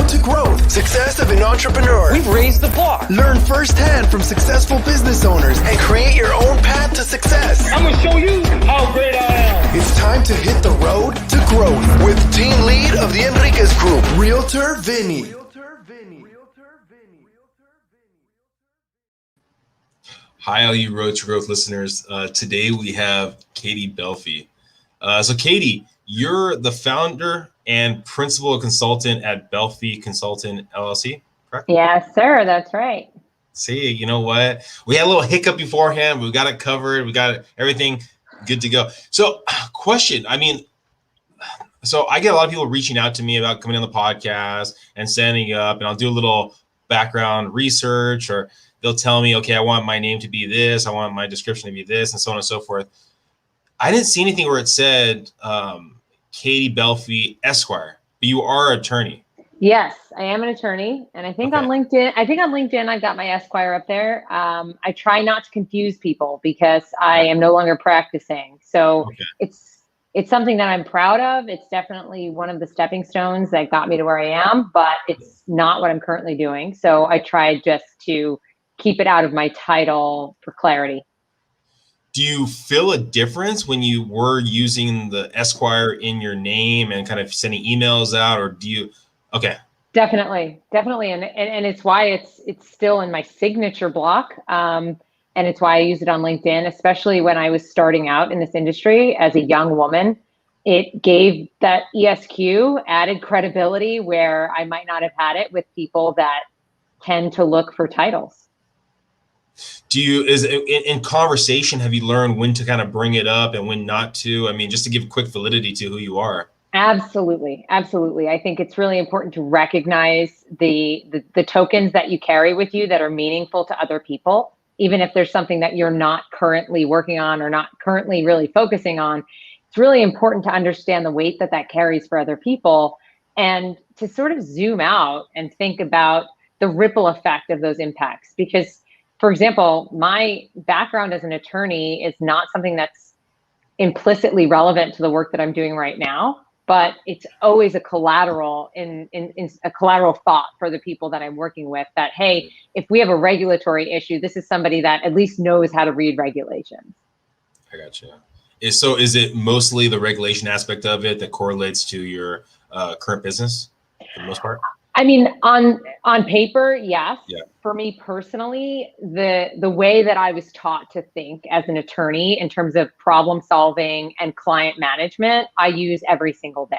road to growth, success of an entrepreneur. We've raised the bar. Learn firsthand from successful business owners and create your own path to success. I'm gonna show you how great I am. It's time to hit the road to growth with team lead of the Enriquez Group, Realtor Vinny. Hi, all you Road to Growth listeners. Today we have Katie Belfi. So Katie, you're the founder and principal consultant at Belfi Consulting, LLC, correct? Yes, sir. That's right. See, you know what? We had a little hiccup beforehand. We got it covered. We got everything good to go. So question, so I get a lot of people reaching out to me about coming on the podcast and setting up, and I'll do a little background research, or they'll tell me, okay, I want my name to be this. I want my description to be this, and so on and so forth. I didn't see anything where it said Katie Belfi Esquire, but you are an attorney. Yes, I am an attorney. And I think on LinkedIn, I've got my Esquire up there. I try not to confuse people because I am no longer practicing. So it's something that I'm proud of. It's definitely one of the stepping stones that got me to where I am, but it's not what I'm currently doing. So I tried just to keep it out of my title for clarity. Do you feel a difference when you were using the Esquire in your name and kind of sending emails out, or do you? Okay. Definitely. And it's why it's still in my signature block. And it's why I use it on LinkedIn, especially when I was starting out in this industry as a young woman. It gave that ESQ added credibility where I might not have had it with people that tend to look for titles. In conversation, have you learned when to kind of bring it up and when not to? I mean, just to give quick validity to who you are. Absolutely. I think it's really important to recognize the tokens that you carry with you that are meaningful to other people, even if there's something that you're not currently working on or not currently really focusing on. It's really important to understand the weight that carries for other people and to sort of zoom out and think about the ripple effect of those impacts. Because, for example, my background as an attorney is not something that's implicitly relevant to the work that I'm doing right now, but it's always a collateral in a collateral thought for the people that I'm working with that, hey, if we have a regulatory issue, this is somebody that at least knows how to read regulations. I got you. Is it mostly the regulation aspect of it that correlates to your current business for the most part? I mean, on paper, yes. Yeah. For me personally, the way that I was taught to think as an attorney in terms of problem solving and client management, I use every single day.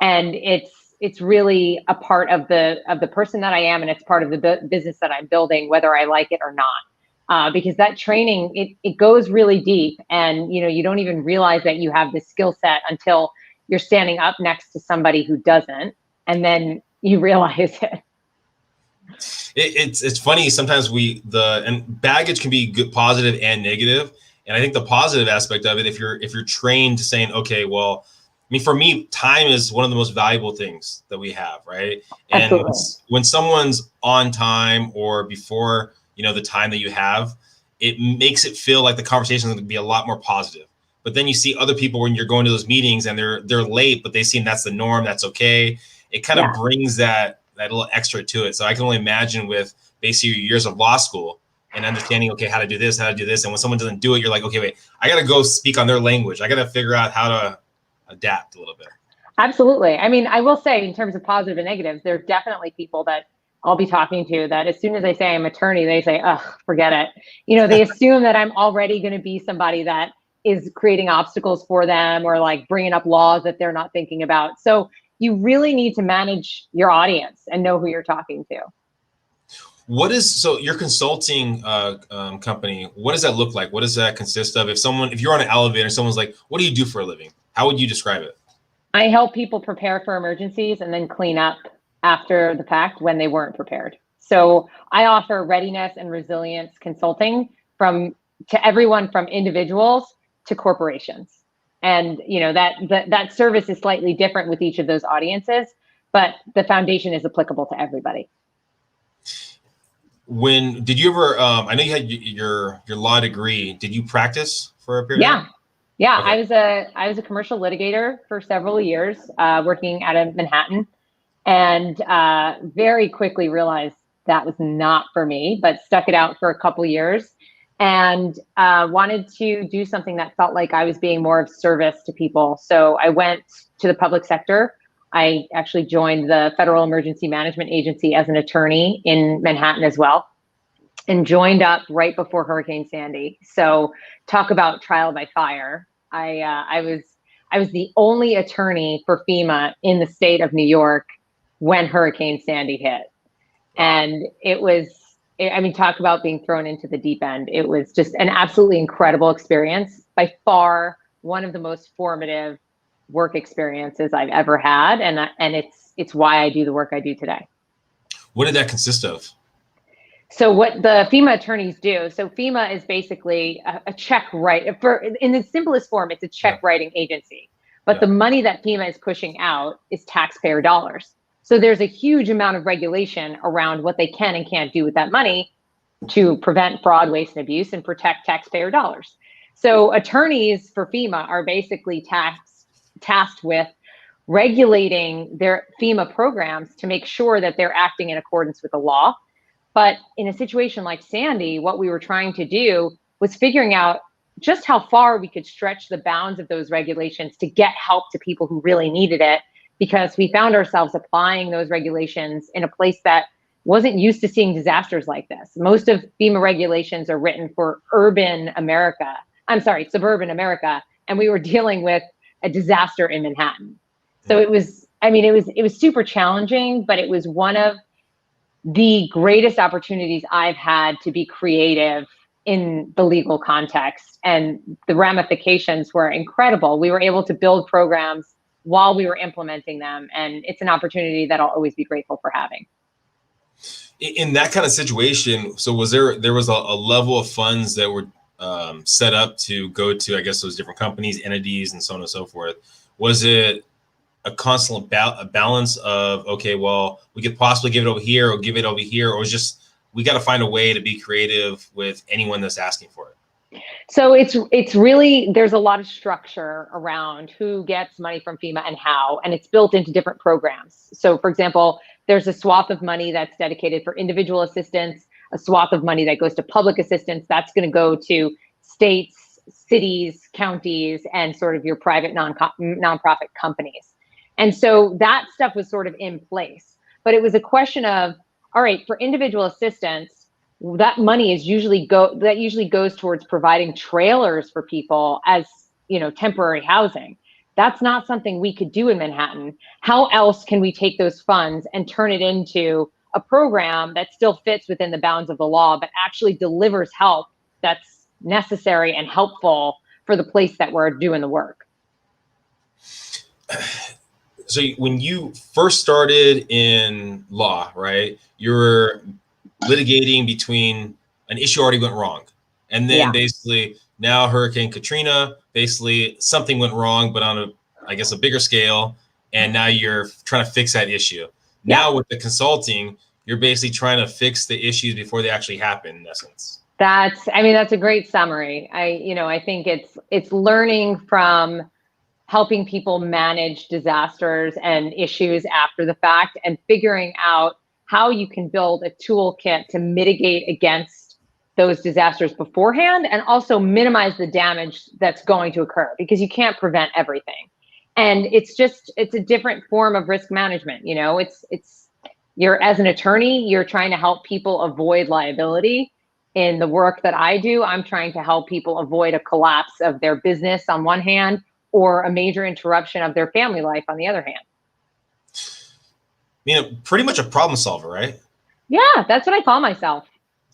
And it's really a part of the person that I am, and it's part of the business that I'm building, whether I like it or not. Because that training, it goes really deep, and you don't even realize that you have this skill set until you're standing up next to somebody who doesn't, and then you realize it. It's funny sometimes and baggage can be good, positive and negative. And I think the positive aspect of it, if you're trained to saying, okay, well, I mean, for me, time is one of the most valuable things that we have, right? And Absolutely. when someone's on time or before the time that you have, it makes it feel like the conversation is going to be a lot more positive. But then you see other people when you're going to those meetings and they're late, but they seem that's the norm, that's okay. It kind of brings that little extra to it. So I can only imagine with basically your years of law school and understanding, okay, how to do this. And when someone doesn't do it, you're like, okay, wait, I got to go speak on their language. I got to figure out how to adapt a little bit. Absolutely. I mean, I will say in terms of positive and negatives, there's definitely people that I'll be talking to that as soon as I say I'm an attorney, they say, oh, forget it. They assume that I'm already going to be somebody that is creating obstacles for them or like bringing up laws that they're not thinking about. So you really need to manage your audience and know who you're talking to. So your consulting company, what does that look like? What does that consist of? If you're on an elevator, someone's like, what do you do for a living? How would you describe it? I help people prepare for emergencies and then clean up after the fact when they weren't prepared. So I offer readiness and resilience consulting to everyone from individuals to corporations. And that service is slightly different with each of those audiences, but the foundation is applicable to everybody. When did you ever? I know you had your law degree. Did you practice for a period? Yeah. Okay. I was a commercial litigator for several years, working out of Manhattan, and very quickly realized that was not for me, but stuck it out for a couple years and wanted to do something that felt like I was being more of service to people. So I went to the public sector. I actually joined the Federal Emergency Management Agency as an attorney in Manhattan as well, and joined up right before Hurricane Sandy. So talk about trial by fire. I was the only attorney for FEMA in the state of New York when Hurricane Sandy hit. And it was, I mean, talk about being thrown into the deep end. It was just an absolutely incredible experience. By far, one of the most formative work experiences I've ever had. And it's why I do the work I do today. What did that consist of? So what the FEMA attorneys do, so FEMA is basically a check write, in the simplest form, it's a check writing agency. But the money that FEMA is pushing out is taxpayer dollars. So there's a huge amount of regulation around what they can and can't do with that money to prevent fraud, waste, and abuse and protect taxpayer dollars. So attorneys for FEMA are basically tasked with regulating their FEMA programs to make sure that they're acting in accordance with the law. But in a situation like Sandy, what we were trying to do was figuring out just how far we could stretch the bounds of those regulations to get help to people who really needed it, because we found ourselves applying those regulations in a place that wasn't used to seeing disasters like this. Most of FEMA regulations are written for suburban America, and we were dealing with a disaster in Manhattan. So it was super challenging, but it was one of the greatest opportunities I've had to be creative in the legal context, and the ramifications were incredible. We were able to build programs while we were implementing them, and it's an opportunity that I'll always be grateful for having. In that kind of situation, so was there was a level of funds that were set up to go to, I guess, those different companies, entities, and so on and so forth? Was it a constant balance of, okay, well, we could possibly give it over here or give it over here, or just we got to find a way to be creative with anyone that's asking for it? So it's really, there's a lot of structure around who gets money from FEMA and how, and it's built into different programs. So for example, there's a swath of money that's dedicated for individual assistance, a swath of money that goes to public assistance, that's going to go to states, cities, counties, and sort of your private nonprofit companies. And so that stuff was sort of in place, but it was a question of, all right, for individual assistance, that money is usually goes towards providing trailers for people as, temporary housing. That's not something we could do in Manhattan. How else can we take those funds and turn it into a program that still fits within the bounds of the law, but actually delivers help that's necessary and helpful for the place that we're doing the work? So when you first started in law, right, you were litigating between an issue already went wrong. And then basically now Hurricane Katrina, basically something went wrong, but on a bigger scale. And now you're trying to fix that issue. Now with the consulting, you're basically trying to fix the issues before they actually happen, in essence. That's a great summary. I think it's learning from helping people manage disasters and issues after the fact, and figuring out how you can build a toolkit to mitigate against those disasters beforehand, and also minimize the damage that's going to occur, because you can't prevent everything. And it's a different form of risk management. You're, as an attorney, you're trying to help people avoid liability. In the work that I do, I'm trying to help people avoid a collapse of their business on one hand, or a major interruption of their family life on the other hand. Pretty much a problem solver, right? Yeah, that's what I call myself.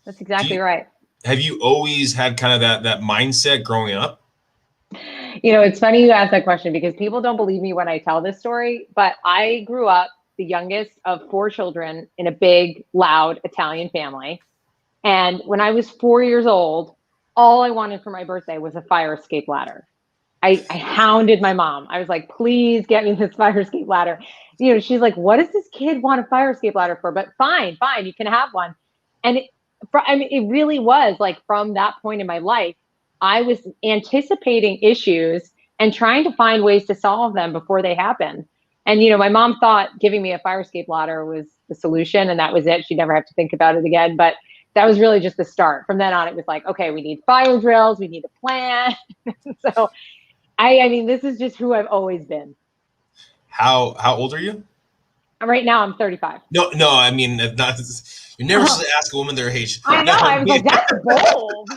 That's exactly right. Have you always had kind of that mindset growing up? It's funny you ask that question, because people don't believe me when I tell this story, but I grew up the youngest of 4 children in a big, loud Italian family. And when I was 4 years old, all I wanted for my birthday was a fire escape ladder. I hounded my mom. I was like, please get me this fire escape ladder. She's like, what does this kid want a fire escape ladder for? But fine, you can have one. And it really was like, from that point in my life, I was anticipating issues and trying to find ways to solve them before they happen. And, my mom thought giving me a fire escape ladder was the solution, and that was it. She'd never have to think about it again. But that was really just the start. From then on, it was like, okay, we need fire drills, we need a plan. So I mean, this is just who I've always been. How old are you? Right now, I'm 35. No, I mean, not. You're never supposed to ask a woman their age. I know. I was like, that's bold.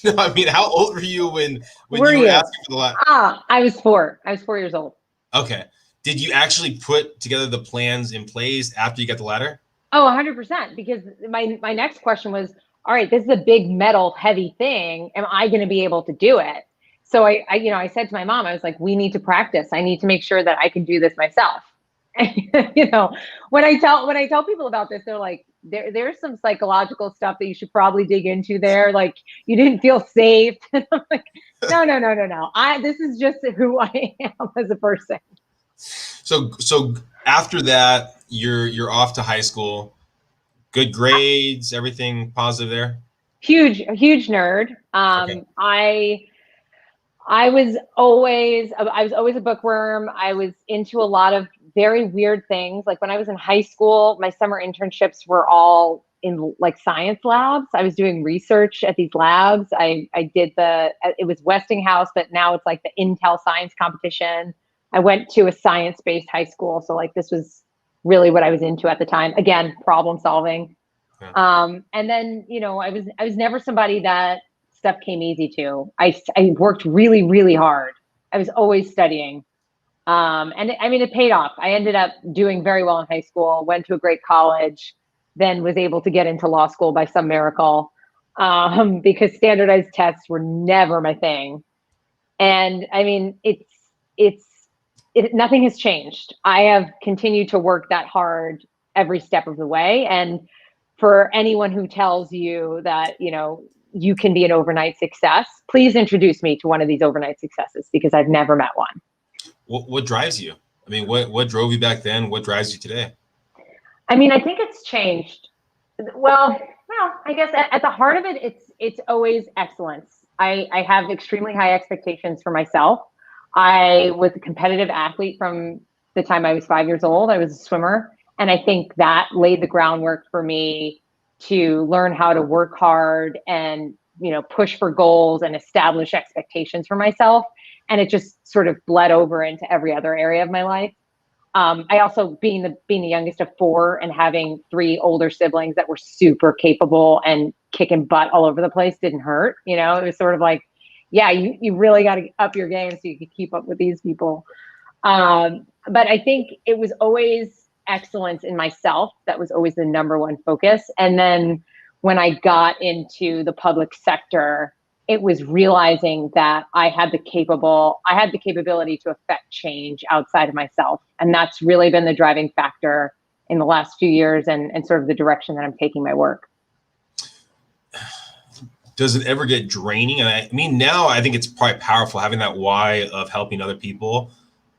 No, I mean, how old were you when you were asking for the ladder? I was 4. I was 4 years old. Okay. Did you actually put together the plans in place after you got the ladder? Oh, 100%. Because my next question was, all right, this is a big metal heavy thing. Am I going to be able to do it? So I said to my mom, I was like, we need to practice. I need to make sure that I can do this myself. When I tell people about this, they're like, there's some psychological stuff that you should probably dig into there. Like, you didn't feel safe. And I'm like, no. This is just who I am as a person. So after that, you're off to high school. Good grades, everything positive there? Huge nerd. Okay. I was always a bookworm. I was into a lot of very weird things. Like when I was in high school, my summer internships were all in like science labs. I was doing research at these labs. I did it was Westinghouse, but now it's like the Intel science competition. I went to a science-based high school. So like this was really what I was into at the time. Again, problem solving. Yeah. And then, I was never somebody that stuff came easy to. I worked really, really hard. I was always studying. And I mean, it paid off. I ended up doing very well in high school, went to a great college, then was able to get into law school by some miracle, because standardized tests were never my thing. And I mean, nothing has changed. I have continued to work that hard every step of the way. And for anyone who tells you that, you can be an overnight success, please introduce me to one of these overnight successes, because I've never met one. What drives you? I mean, what drove you back then? What drives you today? I mean, I think it's changed. Well, I guess at the heart of it, it's always excellence. I have extremely high expectations for myself. I was a competitive athlete from the time I was 5 years old. I was a swimmer. And I think that laid the groundwork for me to learn how to work hard and, push for goals and establish expectations for myself. And it just sort of bled over into every other area of my life. I also, being the youngest of 4 and having 3 older siblings that were super capable and kicking butt all over the place didn't hurt. It was sort of like, yeah, you really got to up your game so you could keep up with these people. But I think it was always excellence in myself. That was always the number one focus. And then when I got into the public sector, it was realizing that I had the capability to affect change outside of myself. And that's really been the driving factor in the last few years and sort of the direction that I'm taking my work. Does it ever get draining? And I mean, now I think it's probably powerful having that why of helping other people.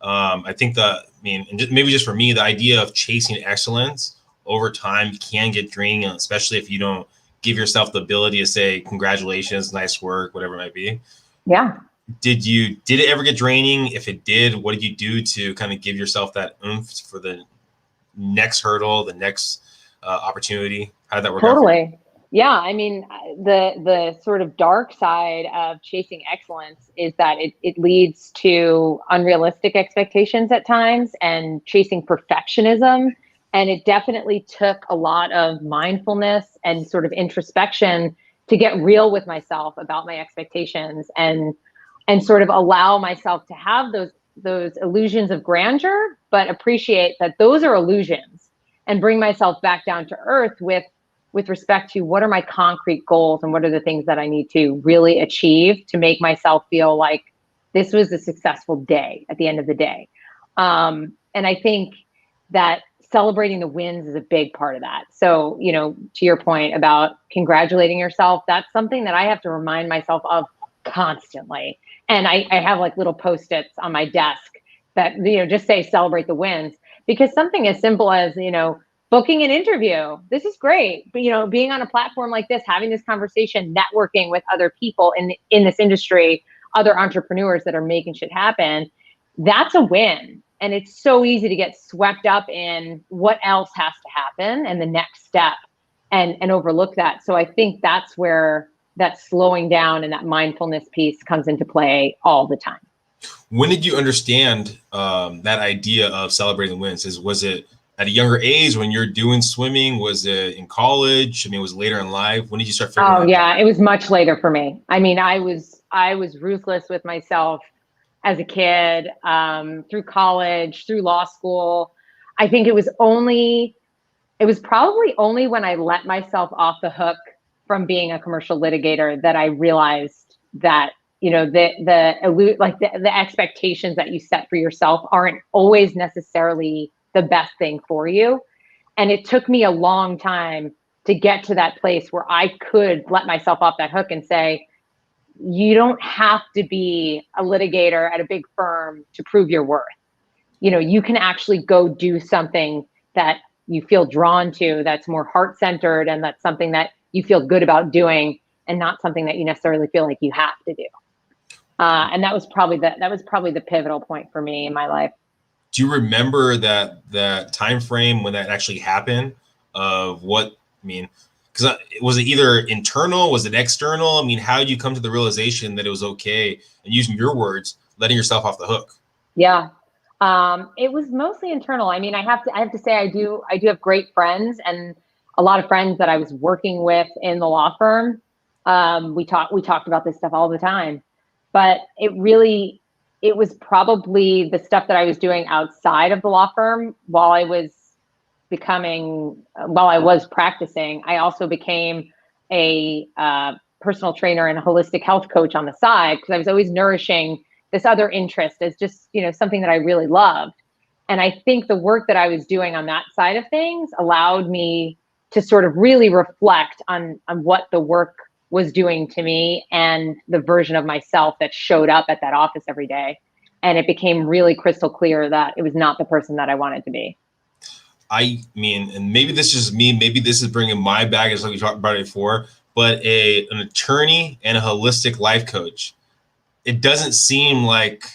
I think maybe just for me, the idea of chasing excellence over time can get draining, especially if you don't give yourself the ability to say, congratulations, nice work, whatever it might be. Yeah. Did it ever get draining? If it did, what did you do to kind of give yourself that oomph for the next hurdle, the next opportunity? How did that work out? Totally. Yeah. I mean, the sort of dark side of chasing excellence is that it leads to unrealistic expectations at times and chasing perfectionism. And it definitely took a lot of mindfulness and sort of introspection to get real with myself about my expectations and sort of allow myself to have those illusions of grandeur, but appreciate that those are illusions and bring myself back down to earth with respect to what are my concrete goals and what are the things that I need to really achieve to make myself feel like this was a successful day at the end of the day. And I think that celebrating the wins is a big part of that. So, to your point about congratulating yourself, that's something that I have to remind myself of constantly. And I have like little Post-its on my desk that, just say celebrate the wins, because something as simple as, booking an interview, this is great. But, being on a platform like this, having this conversation, networking with other people in this industry, other entrepreneurs that are making shit happen, that's a win. And it's so easy to get swept up in what else has to happen and the next step and overlook that. So I think that's where that slowing down and that mindfulness piece comes into play all the time. When did you understand that idea of celebrating wins? Was it at a younger age when you're doing swimming? Was it in college? I mean, was it later in life? When did you start figuring out? Oh yeah, it was much later for me. I mean, I was ruthless with myself as a kid, through college, through law school. I think it was probably only when I let myself off the hook from being a commercial litigator that I realized that, you know, the expectations that you set for yourself aren't always necessarily the best thing for you. And it took me a long time to get to that place where I could let myself off that hook and say, you don't have to be a litigator at a big firm to prove your worth. You know, you can actually go do something that you feel drawn to, that's more heart-centered, and that's something that you feel good about doing, and not something that you necessarily feel like you have to do. And that was probably the pivotal point for me in my life. Do you remember that time frame when that actually happened? Of what, I mean, because was it either internal, was it external? I mean, how did you come to the realization that it was okay, and using your words, letting yourself off the hook? Yeah, it was mostly internal. I mean, I have to say I do have great friends, and a lot of friends that I was working with in the law firm. We talked about this stuff all the time, but it was probably the stuff that I was doing outside of the law firm while I was practicing. I also became a personal trainer and a holistic health coach on the side, because I was always nourishing this other interest as just, you know, something that I really loved. And I think the work that I was doing on that side of things allowed me to sort of really reflect on what the work was doing to me and the version of myself that showed up at that office every day. And it became really crystal clear that it was not the person that I wanted to be. I mean, and maybe this is me, maybe this is bringing my baggage like we talked about it before, but an attorney and a holistic life coach, it doesn't seem like,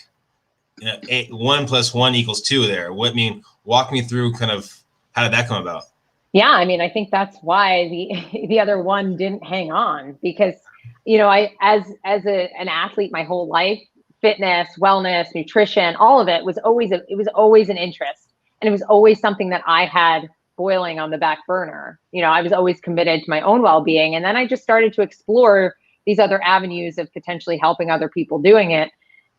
you know, 1 + 1 = 2 there. What, I mean, walk me through kind of how did that come about? Yeah, I mean, I think that's why the other one didn't hang on, because, you know, I as an athlete my whole life, fitness, wellness, nutrition, all of it was always an interest. And it was always something that I had boiling on the back burner. You know, I was always committed to my own well-being. And then I just started to explore these other avenues of potentially helping other people doing it.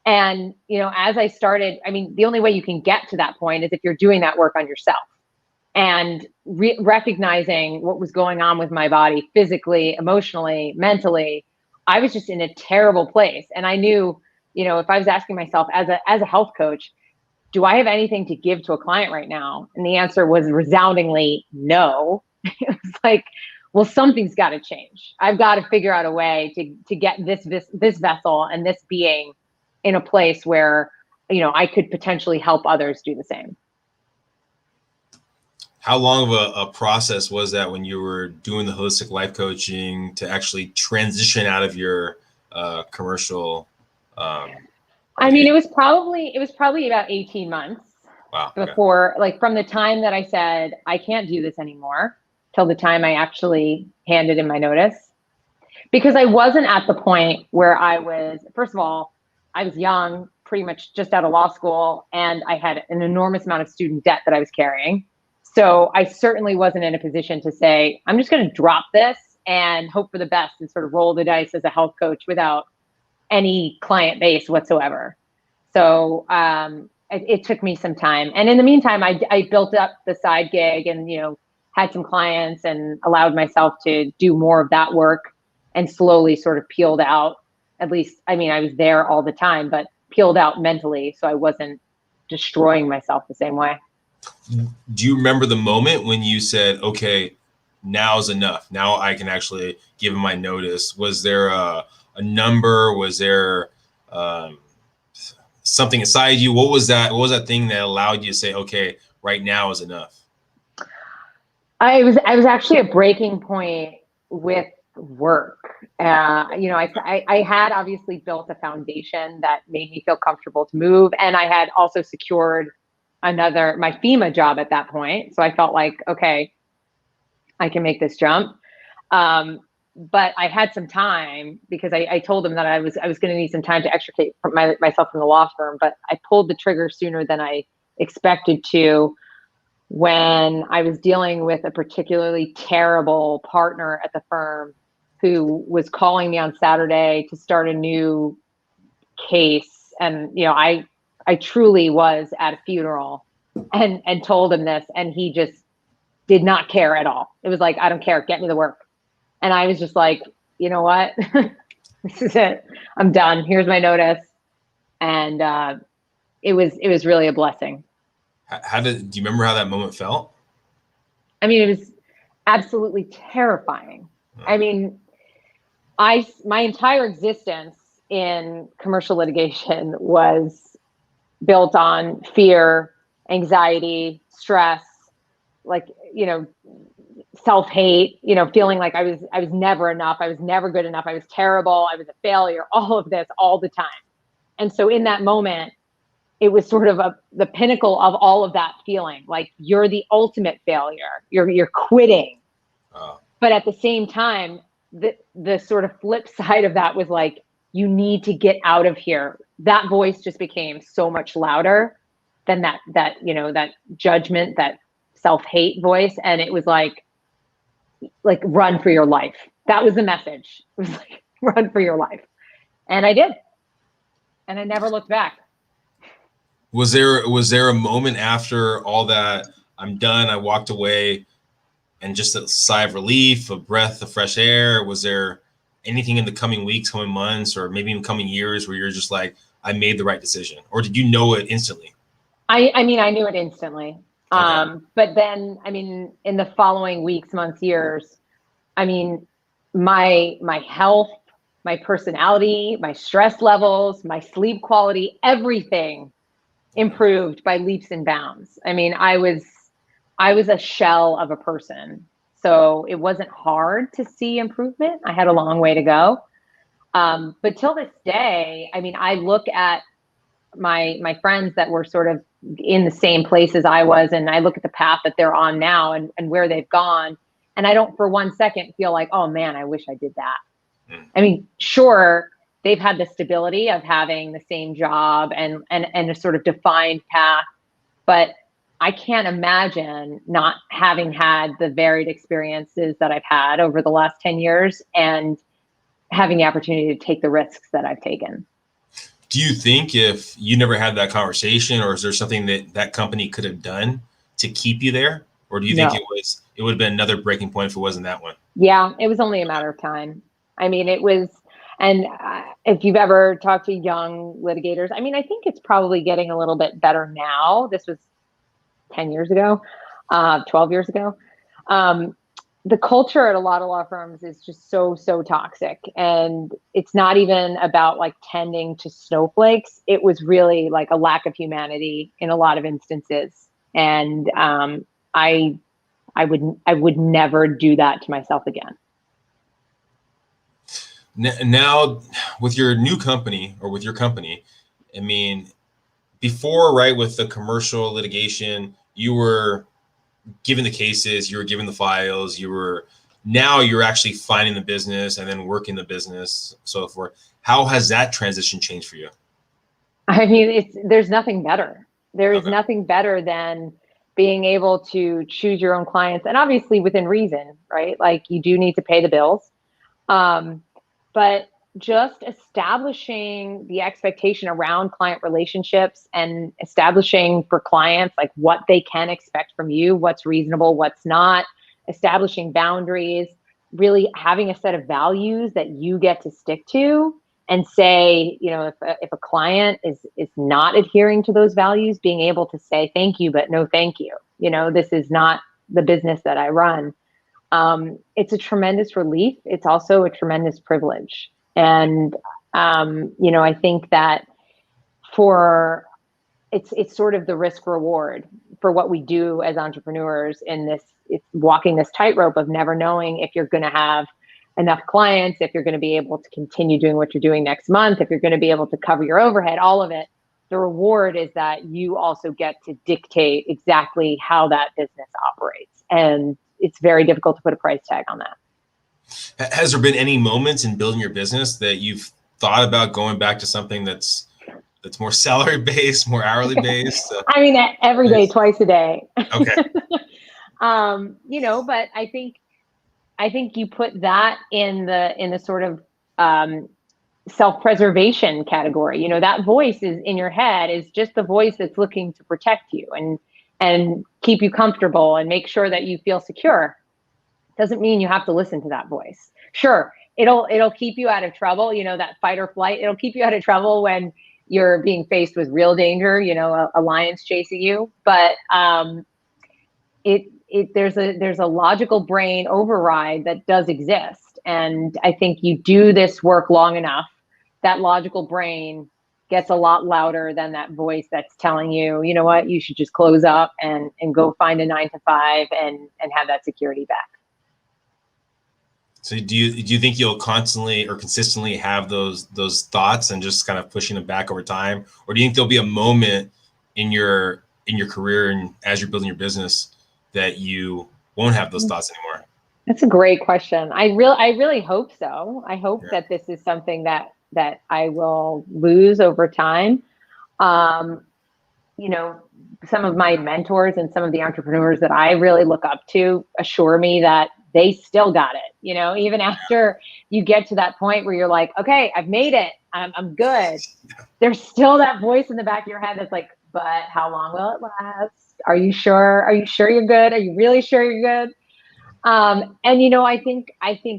And, you know, as I started, I mean, the only way you can get to that point is if you're doing that work on yourself and recognizing what was going on with my body physically, emotionally, mentally. I was just in a terrible place. And I knew, you know, if I was asking myself as a health coach, do I have anything to give to a client right now? And the answer was resoundingly no. It was like, well, something's got to change. I've got to figure out a way to get this vessel and this being in a place where, you know, I could potentially help others do the same. How long of a process was that when you were doing the holistic life coaching to actually transition out of your commercial? I mean, it was probably about 18 months. Wow. Before, like, from the time that I said, I can't do this anymore, till the time I actually handed in my notice. Because I wasn't at the point where first of all, I was young, pretty much just out of law school, and I had an enormous amount of student debt that I was carrying. So I certainly wasn't in a position to say, I'm just going to drop this and hope for the best and sort of roll the dice as a health coach without any client base whatsoever. So it took me some time. And in the meantime, I built up the side gig and, you know, had some clients and allowed myself to do more of that work and slowly sort of peeled out. At least, I mean, I was there all the time, but peeled out mentally. So I wasn't destroying myself the same way. Do you remember the moment when you said, okay, now's enough. Now I can actually give him my notice? Was there a number? Was there something inside you? What was that thing that allowed you to say, okay, right now is enough? I was actually a breaking point with work. You know, I had obviously built a foundation that made me feel comfortable to move. And I had also secured my FEMA job at that point. So I felt like, okay, I can make this jump. But I had some time because I told them that I was going to need some time to extricate myself from the law firm, but I pulled the trigger sooner than I expected to when I was dealing with a particularly terrible partner at the firm who was calling me on Saturday to start a new case. And, I truly was at a funeral and told him this, and he just did not care at all. It was like, I don't care, get me the work. And I was just like, you know what? This is it. I'm done. Here's my notice. And it was really a blessing. Do you remember how that moment felt? I mean, it was absolutely terrifying. I mean, my entire existence in commercial litigation was built on fear, anxiety, stress, like, self-hate, feeling like I was never enough. I was never good enough. I was terrible. I was a failure, all of this all the time. And so in that moment, it was sort of the pinnacle of all of that feeling. Like, you're the ultimate failure. You're quitting. But at the same time, the sort of flip side of that was like, you need to get out of here. That voice just became so much louder than that judgment, that self-hate voice. And it was like run for your life. That was the message. It was like, run for your life. And I did. And I never looked back. Was there a moment after all that, I'm done, I walked away, and just a sigh of relief, a breath of fresh air? Was there anything in the coming weeks, coming months, or maybe in coming years where you're just like, I made the right decision? Or did you know it instantly? I mean, I knew it instantly. Okay. But then, I mean, in the following weeks, months, years, I mean, my health, my personality, my stress levels, my sleep quality, everything improved by leaps and bounds. I mean, I was a shell of a person. So it wasn't hard to see improvement. I had a long way to go. But till this day, I mean, I look at my friends that were sort of in the same place as I was, and I look at the path that they're on now and where they've gone. And I don't for one second feel like, oh man, I wish I did that. I mean, sure, they've had the stability of having the same job and a sort of defined path, but I can't imagine not having had the varied experiences that I've had over the last 10 years and having the opportunity to take the risks that I've taken. Do you think if you never had that conversation, or is there something that company could have done to keep you there? Or do you think it would have been another breaking point if it wasn't that one? Yeah, it was only a matter of time. I mean, it was, and if you've ever talked to young litigators, I mean, I think it's probably getting a little bit better now. This was 10 years ago, 12 years ago. The culture at a lot of law firms is just so toxic. And it's not even about like tending to snowflakes. It was really like a lack of humanity in a lot of instances. And I would never do that to myself again. Now, with your new company, or with your company, I mean, before, right, with the commercial litigation, you were given the cases, you were given the files, now you're actually finding the business and then working the business, so forth. How has that transition changed for you? I mean, there's nothing better. There is nothing better than being able to choose your own clients, and obviously within reason, right? Like, you do need to pay the bills. But just establishing the expectation around client relationships and establishing for clients like what they can expect from you, what's reasonable, what's not, establishing boundaries, really having a set of values that you get to stick to and say, if a client is not adhering to those values, being able to say thank you, but no thank you. This is not the business that I run. It's a tremendous relief. It's also a tremendous privilege. And, I think that it's sort of the risk reward for what we do as entrepreneurs in this, it's walking this tightrope of never knowing if you're going to have enough clients, if you're going to be able to continue doing what you're doing next month, if you're going to be able to cover your overhead, all of it. the reward is that you also get to dictate exactly how that business operates. And it's very difficult to put a price tag on that. Has there been any moments in building your business that you've thought about going back to something that's more salary based, more hourly based? I mean, every day, twice a day. Okay. But I think you put that in the sort of self-preservation category. That voice is in your head is just the voice that's looking to protect you and keep you comfortable and make sure that you feel secure. Doesn't mean you have to listen to that voice. Sure, it'll keep you out of trouble, that fight or flight. It'll keep you out of trouble when you're being faced with real danger, a lion's chasing you. But there's a logical brain override that does exist. And I think you do this work long enough, that logical brain gets a lot louder than that voice that's telling you, you know what, you should just close up and go find a 9-to-5 and have that security back. So do you think you'll constantly or consistently have those thoughts and just kind of pushing them back over time? Or do you think there'll be a moment in your career and as you're building your business that you won't have those thoughts anymore? That's a great question. I really hope so. I hope that this is something that I will lose over time. Some of my mentors and some of the entrepreneurs that I really look up to assure me that they still got it. Even after you get to that point where you're like, okay, I've made it. I'm good. There's still that voice in the back of your head that's like, but how long will it last? Are you sure? Are you sure you're good? Are you really sure you're good? And I think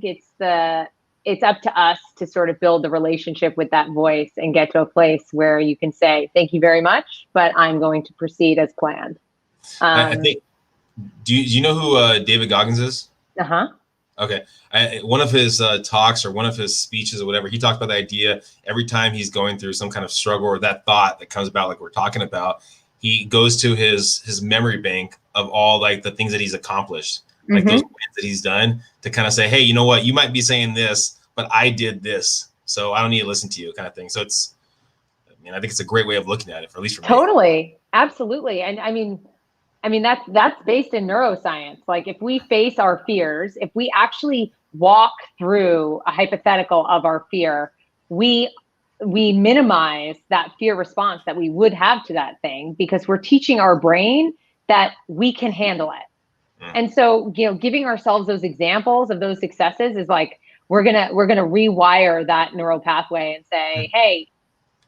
it's up to us to sort of build the relationship with that voice and get to a place where you can say, thank you very much, but I'm going to proceed as planned. I think, do you know who David Goggins is? Uh-huh. Okay. One of his talks or one of his speeches or whatever, he talked about the idea every time he's going through some kind of struggle or that thought that comes about, like we're talking about, he goes to his memory bank of all like the things that he's accomplished, like those wins that he's done, to kind of say, hey, you know what, you might be saying this, but I did this, so I don't need to listen to you, kind of thing. So I think it's a great way of looking at it, for at least for me. Totally. Absolutely. And I mean, that's based in neuroscience. Like if we face our fears, if we actually walk through a hypothetical of our fear, we minimize that fear response that we would have to that thing because we're teaching our brain that we can handle it. And so, giving ourselves those examples of those successes is like, we're gonna rewire that neural pathway and say, hey,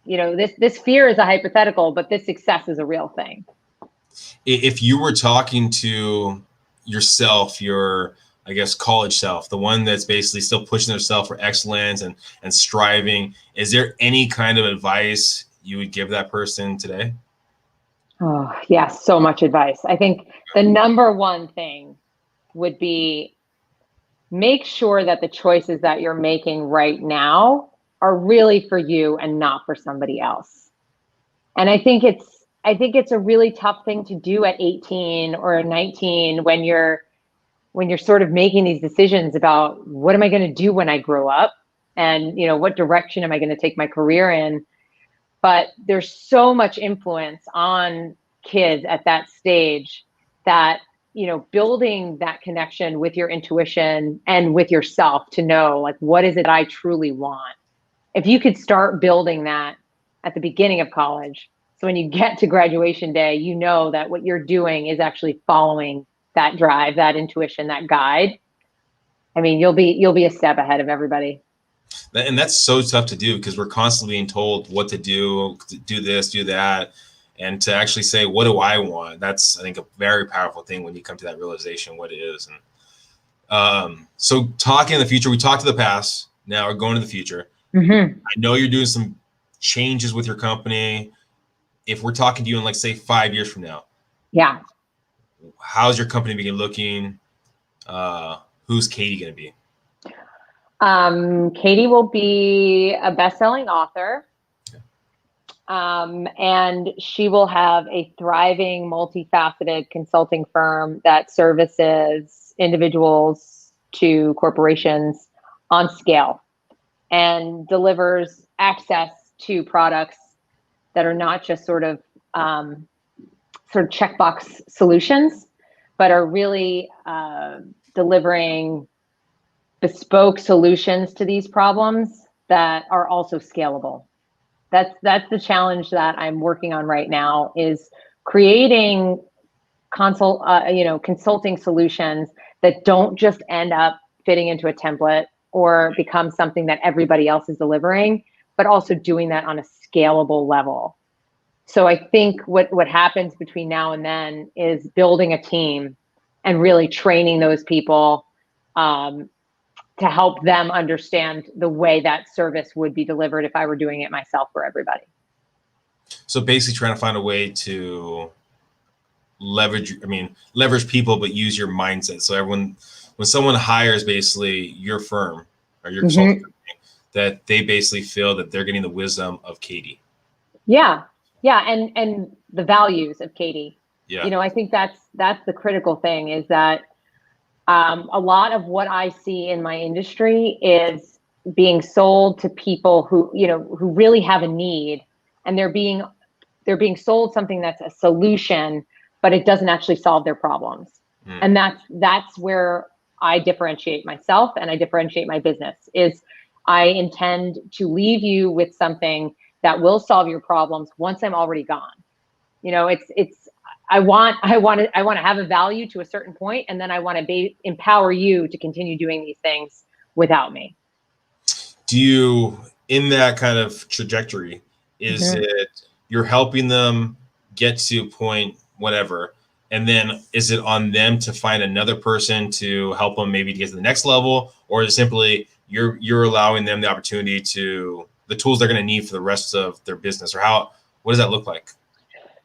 this fear is a hypothetical, but this success is a real thing. If you were talking to yourself, your, I guess, college self, the one that's basically still pushing themselves for excellence and striving, is there any kind of advice you would give that person today? Oh, yeah, so much advice. I think the number one thing would be make sure that the choices that you're making right now are really for you and not for somebody else. And I think it's a really tough thing to do at 18 or 19 when you're sort of making these decisions about what am I going to do when I grow up and, what direction am I going to take my career in? But there's so much influence on kids at that stage that, building that connection with your intuition and with yourself to know, like, what is it I truly want? If you could start building that at the beginning of college, so when you get to graduation day, you know that what you're doing is actually following that drive, that intuition, that guide. I mean, you'll be a step ahead of everybody. And that's so tough to do because we're constantly being told what to do this, do that. And to actually say, what do I want? That's, I think, a very powerful thing when you come to that realization, what it is. And so talking in the future, we talked to the past, now we're going to the future. I know you're doing some changes with your company. If we're talking to you in, like, say, 5 years from now. Yeah. How's your company begin looking? Who's Katie going to be? Katie will be a best-selling author. And she will have a thriving, multifaceted consulting firm that services individuals to corporations on scale and delivers access to products that are not just sort of checkbox solutions, but are really delivering bespoke solutions to these problems that are also scalable. That's the challenge that I'm working on right now, is creating consulting solutions that don't just end up fitting into a template or become something that everybody else is delivering, but also doing that on a scalable level. So I think what happens between now and then is building a team and really training those people to help them understand the way that service would be delivered if I were doing it myself for everybody. So basically trying to find a way to leverage people, but use your mindset. So when someone hires basically your firm or your consulting company, that they basically feel that they're getting the wisdom of Katie. Yeah. And the values of Katie. Yeah. I think that's the critical thing, is that a lot of what I see in my industry is being sold to people who really have a need, and they're being sold something that's a solution, but it doesn't actually solve their problems. And that's where I differentiate myself and I differentiate my business. Is I intend to leave you with something that will solve your problems once I'm already gone. I want to have a value to a certain point, and then I want to empower you to continue doing these things without me. Do you, in that kind of trajectory, is it you're helping them get to a point, whatever, and then is it on them to find another person to help them maybe to get to the next level, or is it simply you're allowing them the opportunity to the tools they're going to need for the rest of their business, or what does that look like?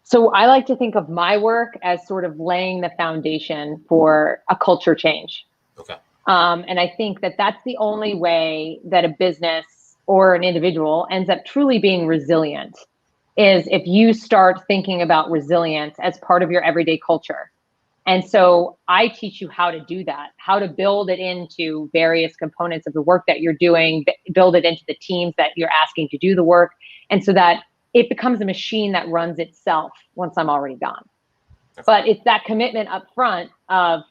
So I like to think of my work as sort of laying the foundation for a culture change. Okay. And I think that that's the only way that a business or an individual ends up truly being resilient, is if you start thinking about resilience as part of your everyday culture. And so I teach you how to do that, how to build it into various components of the work that you're doing, build it into the teams that you're asking to do the work, and so that it becomes a machine that runs itself once I'm already gone. But it's that commitment up front of,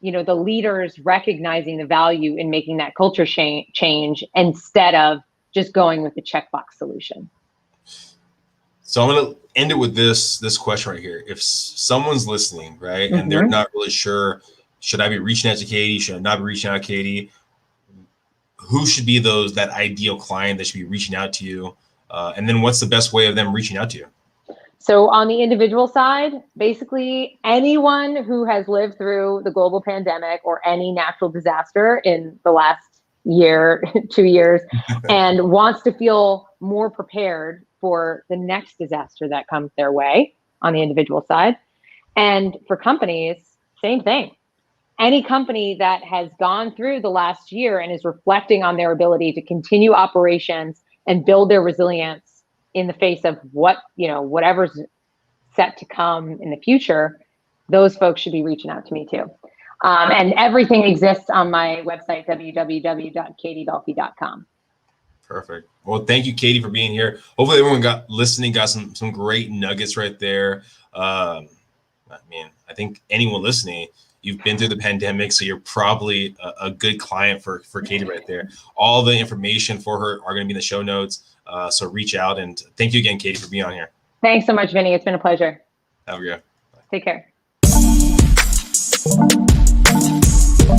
the leaders recognizing the value in making that culture change instead of just going with the checkbox solution. So I'm going to end it with this question right here. If someone's listening, right, and they're not really sure, should I be reaching out to Katie? Should I not be reaching out to Katie? Who should be that ideal client that should be reaching out to you? And then what's the best way of them reaching out to you? So on the individual side, basically anyone who has lived through the global pandemic or any natural disaster in the last year, 2 years, and wants to feel more prepared for the next disaster that comes their way on the individual side. And for companies, same thing. Any company that has gone through the last year and is reflecting on their ability to continue operations and build their resilience in the face of whatever's set to come in the future, those folks should be reaching out to me too. And everything exists on my website, www.katiebelfi.com. Perfect. Well, thank you, Katie, for being here. Hopefully everyone got some great nuggets right there. I think anyone listening, you've been through the pandemic, so you're probably a good client for Katie right there. All the information for her are going to be in the show notes. So reach out, and thank you again, Katie, for being on here. Thanks so much, Vinny. It's been a pleasure. Have a good day. Take care.